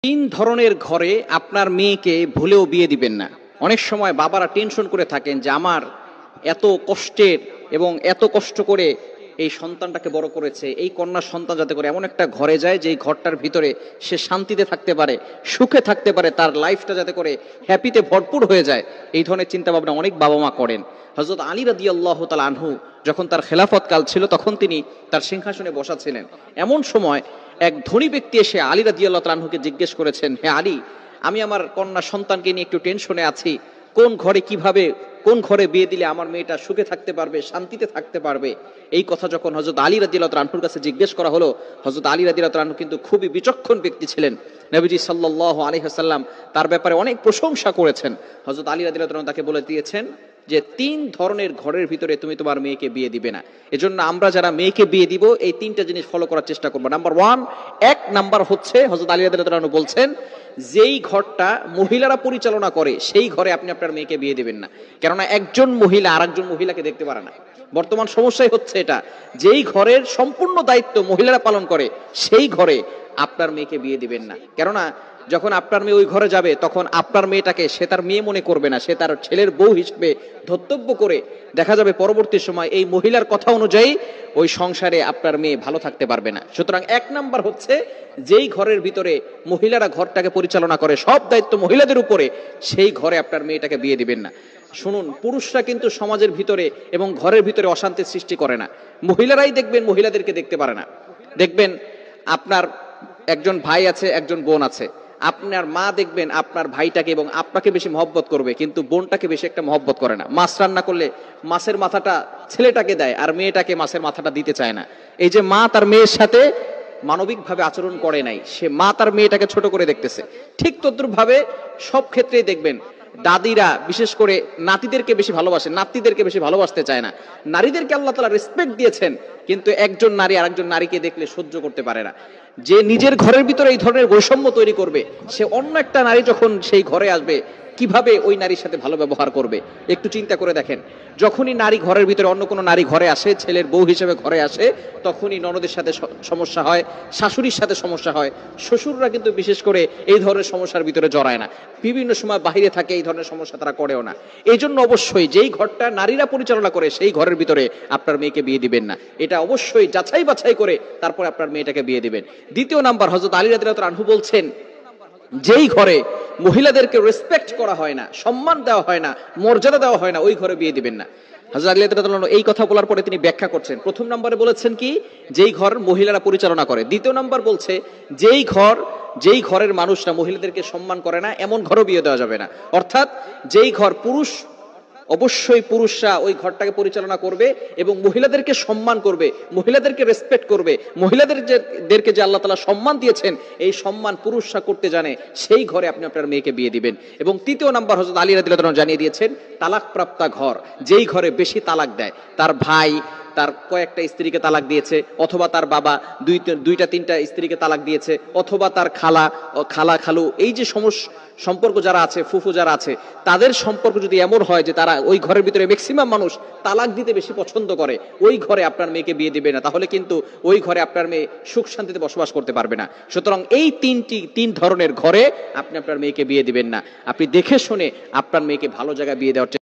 তিন ধরনের ঘরে আপনার মেয়েকে ভুলেও বিয়ে দিবেন না। অনেক সময় বাবারা টেনশন করে থাকেন যে আমার এত কষ্টের এবং এত কষ্ট করে এই সন্তানটাকে বড় করেছে, এই কন্যা সন্তান যাতে করে এমন একটা ঘরে যায় যেই ঘরটার ভিতরে সে শান্তিতে থাকতে পারে, সুখে থাকতে পারে, তার লাইফটা যাতে করে হ্যাপিতে ভরপুর হয়ে যায়। এই ধরনের চিন্তা ভাবনা অনেক বাবা মা করেন। হযরত আলী রাদিয়াল্লাহু তাআলা আনহু যখন তার খেলাফত কাল ছিল, তখন তিনি তার সিংহাসনে বসা ছিলেন। এমন সময় এক ধনী ব্যক্তি এসে আলী রাদিয়াল্লাহু তাআলা আনহুকে জিজ্ঞেস করেছেন, হে আলী, আমি আমার কন্যা সন্তানকে নিয়ে একটু টেনশনে আছি, কোন ঘরে কিভাবে কোন ঘরে বিয়ে দিলে আমার মেয়েটা সুখে থাকতে পারবে, শান্তিতে থাকতে পারবে। এই কথা যখন হযরত আলী রাদিয়াল্লাহু তাআলা আনহুর কাছে জিজ্ঞেস করা হলো, হযরত আলী রাদিয়াল্লাহু তাআলা আনহু কিন্তু খুবই বিচক্ষণ ব্যক্তি ছিলেন। নবীজি সাল্লাল্লাহু আলাইহি ওয়াসাল্লাম তার ব্যাপারে অনেক প্রশংসা করেছেন। হযরত আলী রাদিয়াল্লাহু তাআলা তাকে বলে দিয়েছেন যে তিন ধরনের ঘরের ভিতরে তুমি তোমার মেয়েকে বিয়ে দিবে না। এজন্য আমরা যারা মেয়েকে বিয়ে দিব এই তিনটা জিনিস ফলো করার চেষ্টা করবো। নাম্বার ওয়ান, এক নাম্বার হচ্ছে হযরত আলী রাদিয়াল্লাহু তাআলা বলছেন, যেই ঘরটা মহিলারা পরিচালনা করে সেই ঘরে আপনি আপনার মেয়েকে বিয়ে দিবেন না। কেননা একজন মহিলা আরেকজন মহিলাকে দেখতে পারে না। বর্তমান সমস্যাই হচ্ছে এটা, যেই ঘরের সম্পূর্ণ দায়িত্ব মহিলারা পালন করে সেই ঘরে আপনার মেয়েকে বিয়ে দিবেন না। কেননা যখন আপনার মেয়ে ওই ঘরে যাবে তখন আপনার মেয়েটাকে সে তার মেয়ে মনে করবে না, সে তার ছেলের বউ হিসেবে ধর্তব্য করে দেখা যাবে পরবর্তী সময় এই মহিলার কথা অনুযায়ী ওই সংসারে আপনার মেয়ে ভালো থাকতে পারবে না। সুতরাং এক নাম্বার হচ্ছে, যেই ঘরের ভিতরে মহিলারা ঘরটাকে পরিচালনা করে, সব দায়িত্ব মহিলাদের উপরে, সেই ঘরে আপনার মেয়েটাকে বিয়ে দিবেন না। শুনুন, পুরুষরা কিন্তু সমাজের ভিতরে এবং ঘরের ভিতরে অশান্তির সৃষ্টি করে না। মহিলারাই দেখবেন মহিলাদেরকে দেখতে পারে না। দেখবেন আপনার একজন ভাই আছে, একজন বোন আছে, আপনার মা দেখবেন আপনার ভাইটাকে এবং আপনাকে বেশি মহব্বত করবে, কিন্তু বোনটাকে বেশি একটা মহব্বত করে না। মাছ রান্না করলে মাছের মাথাটা ছেলেটাকে দেয় আর মেয়েটাকে মাছের মাথাটা দিতে চায় না। এই যে মা তার মেয়ের সাথে মানবিকভাবে আচরণ করে নাই, সে মা তার মেয়েটাকে ছোট করে দেখতেছে। ঠিক তদ্রুপ ভাবে সব ক্ষেত্রেই দেখবেন দাদিরা বিশেষ করে নাতিদেরকে বেশি ভালোবাসে, নাতিদেরকে বেশি ভালোবাসতে চায় না। নারীদেরকে আল্লাহ তাআলা রেসপেক্ট দিয়েছেন, কিন্তু একজন নারী আরেকজন নারীকে দেখলে সহ্য করতে পারে না। যে নিজের ঘরের ভিতরে এই ধরনের বৈষম্য তৈরি করবে, সে অন্য একটা নারী যখন সেই ঘরে আসবে কিভাবে ওই নারীর সাথে ভালো ব্যবহার করবে একটু চিন্তা করে দেখেন। যখনই নারী ঘরের ভিতরে অন্য কোনো নারী ঘরে আসে, ছেলের বউ হিসেবে ঘরে আসে, তখনই ননদের সাথে সমস্যা হয়, শাশুড়ির সাথে সমস্যা হয়। শ্বশুররা কিন্তু বিশেষ করে এই ধরনের সমস্যার ভিতরে জড়ায় না, বিভিন্ন সময় বাহিরে থাকে, এই ধরনের সমস্যা তারা করেও না। এই জন্য অবশ্যই যেই ঘরটা নারীরা পরিচালনা করে সেই ঘরের ভিতরে আপনার মেয়েকে বিয়ে দিবেন না। এটা অবশ্যই যাচাই বাছাই করে তারপরে আপনার মেয়েটাকে বিয়ে দিবেন। দ্বিতীয় নাম্বার, হযরত আলী রাদিয়াল্লাহু তাআলা আনহু বলছেন, যেই ঘরে মহিলাদেরকে রেসপেক্ট করা হয় না, সম্মান দেওয়া হয় না, মর্যাদা দেওয়া হয় না, ওই ঘরে বিয়ে দিবেন না। হযরত আলী রাদিয়াল্লাহু তাআলা এই কথা বলার পরে তিনি ব্যাখ্যা করছেন। প্রথম নম্বরে বলেছেন কি, যেই ঘর মহিলারা পরিচালনা করে। দ্বিতীয় নম্বর বলছে, যেই ঘরের মানুষরা মহিলাদেরকে সম্মান করে না এমন ঘরও বিয়ে দেওয়া যাবে না। অর্থাৎ যেই ঘর অবশ্যই পুরুষরা ওই ঘরটাকে পরিচালনা করবে এবং মহিলাদেরকে সম্মান করবে, মহিলাদেরকে রেসপেক্ট করবে, মহিলাদেরকে যে আল্লাহ তাআলা সম্মান দিয়েছেন এই সম্মান পুরুষরা করতে জানে, সেই ঘরে আপনি আপনার মেয়েকে বিয়ে দিবেন। এবং তৃতীয় নাম্বার, হযরত আলী রাদিয়াল্লাহু তাআলা জানিয়ে দিয়েছেন, তালাক প্রাপ্তা ঘর, যেই ঘরে বেশি তালাক দেয়, তার ভাই তার কয়েকটা স্ত্রীকে তালাক দিয়েছে, অথবা তার বাবা দুইটা তিনটা স্ত্রীকে তালাক দিয়েছে, অথবা তার খালু, এই যে সম্পর্ক যারা আছে, ফুফু যারা আছে, তাদের সম্পর্ক যদি এমন হয় যে তারা ওই ঘরের ভিতরে ম্যাক্সিমাম মানুষ তালাক দিতে বেশি পছন্দ করে, ওই ঘরে আপনার মেয়েকে বিয়ে দিবে না। তাহলে কিন্তু ওই ঘরে আপনার মেয়ে সুখ শান্তিতে বসবাস করতে পারবে না। সুতরাং এই তিন ধরনের ঘরে আপনি আপনার মেয়েকে বিয়ে দিবেন না। আপনি দেখে শুনে আপনার মেয়েকে ভালো জায়গায় বিয়ে দেওয়ার